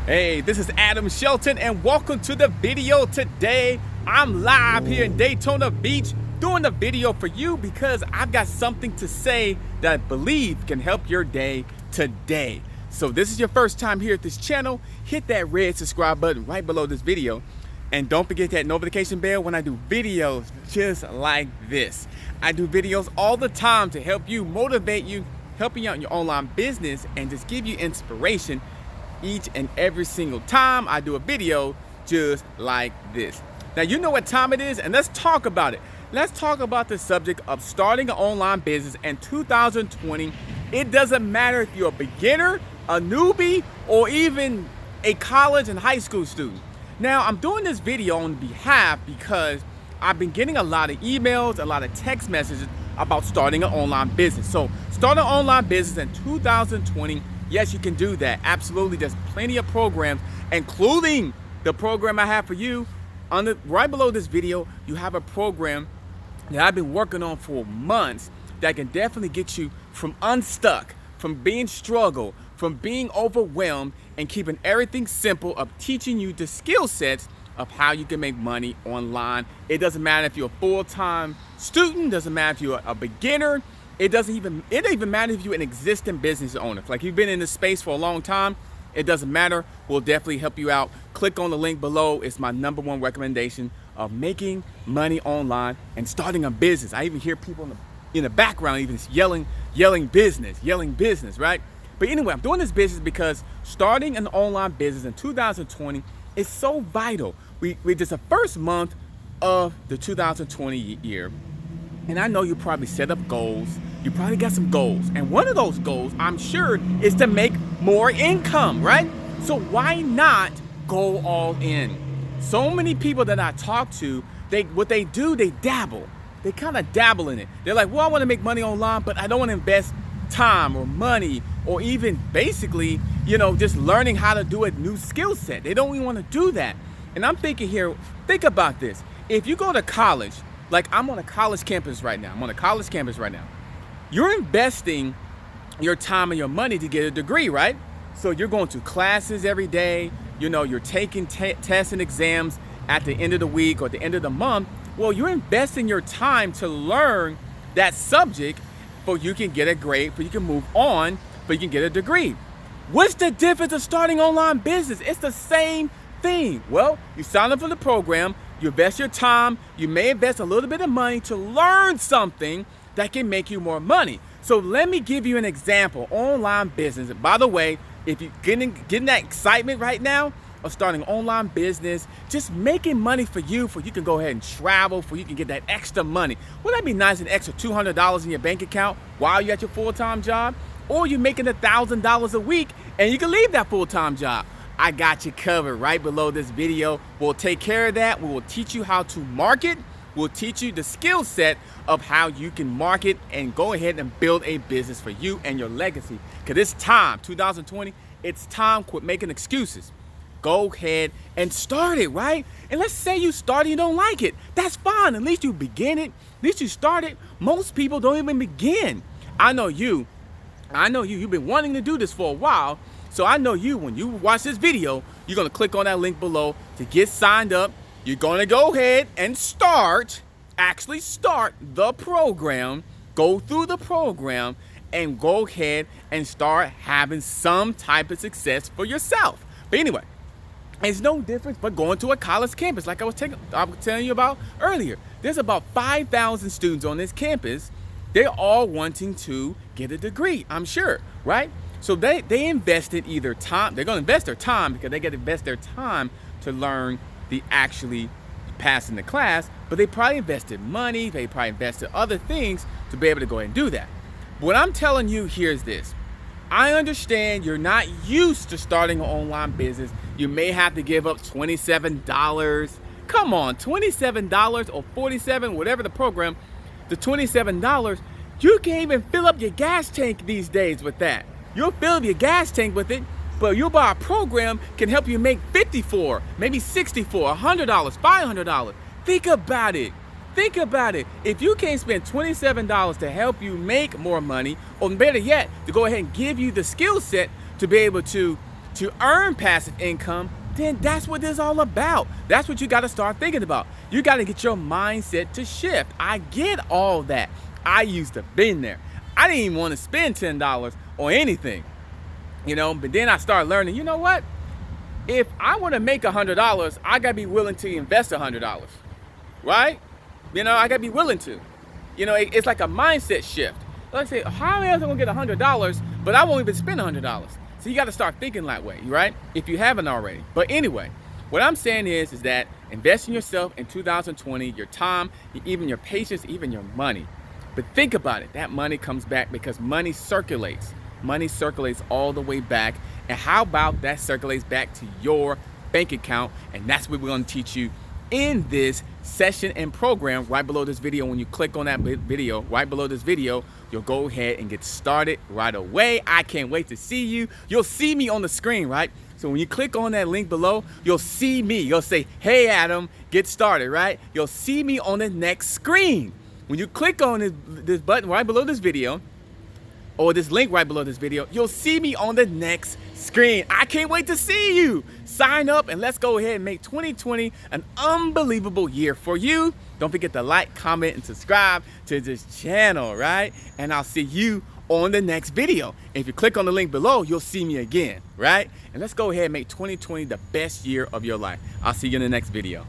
Hey, this is Adam Shelton and welcome to the video today. I'm live here in Daytona Beach doing the video for you because I've got something to say that I believe can help your day today. So this is your first time here at this channel, hit that red subscribe button right below this video. And don't forget that notification bell when I do videos just like this. I do videos all the time to help you, motivate you, helping you out in your online business and just give you inspiration each and every single time I do a video just like this. Now you know what time it is, and let's talk about it. Let's talk about the subject of starting an online business in 2020. It doesn't matter if you're a beginner, a newbie, or even a college and high school student. Now I'm doing this video on behalf because I've been getting a lot of emails, a lot of text messages about starting an online business. So start an online business in 2020. Yes, you can do that. Absolutely. There's plenty of programs, including the program I have for you. Right below this video, you have a program that I've been working on for months that can definitely get you from unstuck, from being struggled, from being overwhelmed, and keeping everything simple, of teaching you the skill sets of how you can make money online. It doesn't matter if you're a full-time student, doesn't matter if you're a beginner. It doesn't even matter if you're an existing business owner. Like you've been in this space for a long time, it doesn't matter. We'll definitely help you out. Click on the link below. It's my #1 recommendation of making money online and starting a business. I even hear people in the background even yelling business, right? But anyway, I'm doing this business because starting an online business in 2020 is so vital. We just the first month of the 2020 year. And I know you probably set up goals. You probably got some goals. And one of those goals, I'm sure, is to make more income, right? So why not go all in? So many people that I talk to, what they do, they dabble. They kind of dabble in it. They're like, well, I want to make money online, but I don't want to invest time or money or even basically, just learning how to do a new skill set. They don't even want to do that. And I'm thinking here, think about this. If you go to college, like I'm on a college campus right now. You're investing your time and your money to get a degree, right? So you're going to classes every day. You're taking tests and exams at the end of the week or at the end of the month. Well, you're investing your time to learn that subject so you can get a grade, so you can move on, so you can get a degree. What's the difference of starting online business? It's the same thing. Well, you sign up for the program. You invest your time, you may invest a little bit of money to learn something that can make you more money. So let me give you an example, online business. By the way, if you're getting that excitement right now of starting an online business, just making money for you can go ahead and travel, for you can get that extra money. Wouldn't that be nice, an extra $200 in your bank account while you're at your full-time job? Or you're making $1,000 a week and you can leave that full-time job. I got you covered right below this video. We'll take care of that. We will teach you how to market. We'll teach you the skill set of how you can market and go ahead and build a business for you and your legacy. Because it's time, 2020, it's time. Quit making excuses. Go ahead and start it, right? And let's say you start and you don't like it. That's fine. At least you begin it. At least you start it. Most people don't even begin. I know you. You've been wanting to do this for a while. So I know you, when you watch this video, you're going to click on that link below to get signed up. You're going to go ahead and actually start the program, go through the program, and go ahead and start having some type of success for yourself. But anyway, it's no different but going to a college campus like I was telling you about earlier. There's about 5,000 students on this campus. They're all wanting to get a degree, I'm sure, right? So they invested either time, they're going to invest their time because they get to invest their time to learn the actually passing the class, but they probably invested money, they probably invested other things to be able to go ahead and do that. But what I'm telling you here is this. I understand you're not used to starting an online business. You may have to give up $27. Come on, $27 or $47, whatever the program, the $27, you can't even fill up your gas tank these days with that. You'll fill up your gas tank with it, but you'll buy a program can help you make $54, maybe $64, $100, $500. Think about it. If you can't spend $27 to help you make more money, or better yet, to go ahead and give you the skill set to be able to to earn passive income, then that's what this is all about. That's what you got to start thinking about. You got to get your mindset to shift. I get all that. I used to been there. I didn't even want to spend $10 on anything, but then I started learning, you know what? If I want to make $100, I got to be willing to invest $100, right? I got to be willing to. It's like a mindset shift. Like I say, how am I going to get $100, but I won't even spend $100? So you got to start thinking that way, right? If you haven't already. But anyway, what I'm saying is that invest in yourself in 2020, your time, even your patience, even your money. But think about it. That money comes back because money circulates. Money circulates all the way back. And how about that circulates back to your bank account? And that's what we're going to teach you in this session and program right below this video. When you click on that video right below this video, you'll go ahead and get started right away. I can't wait to see you. You'll see me on the screen, right? So when you click on that link below, you'll see me. You'll say, hey, Adam, get started, right? You'll see me on the next screen. When you click on this button right below this video, or this link right below this video, you'll see me on the next screen. I can't wait to see you. Sign up and let's go ahead and make 2020 an unbelievable year for you. Don't forget to like, comment, and subscribe to this channel, right? And I'll see you on the next video. If you click on the link below, you'll see me again, right? And let's go ahead and make 2020 the best year of your life. I'll see you in the next video.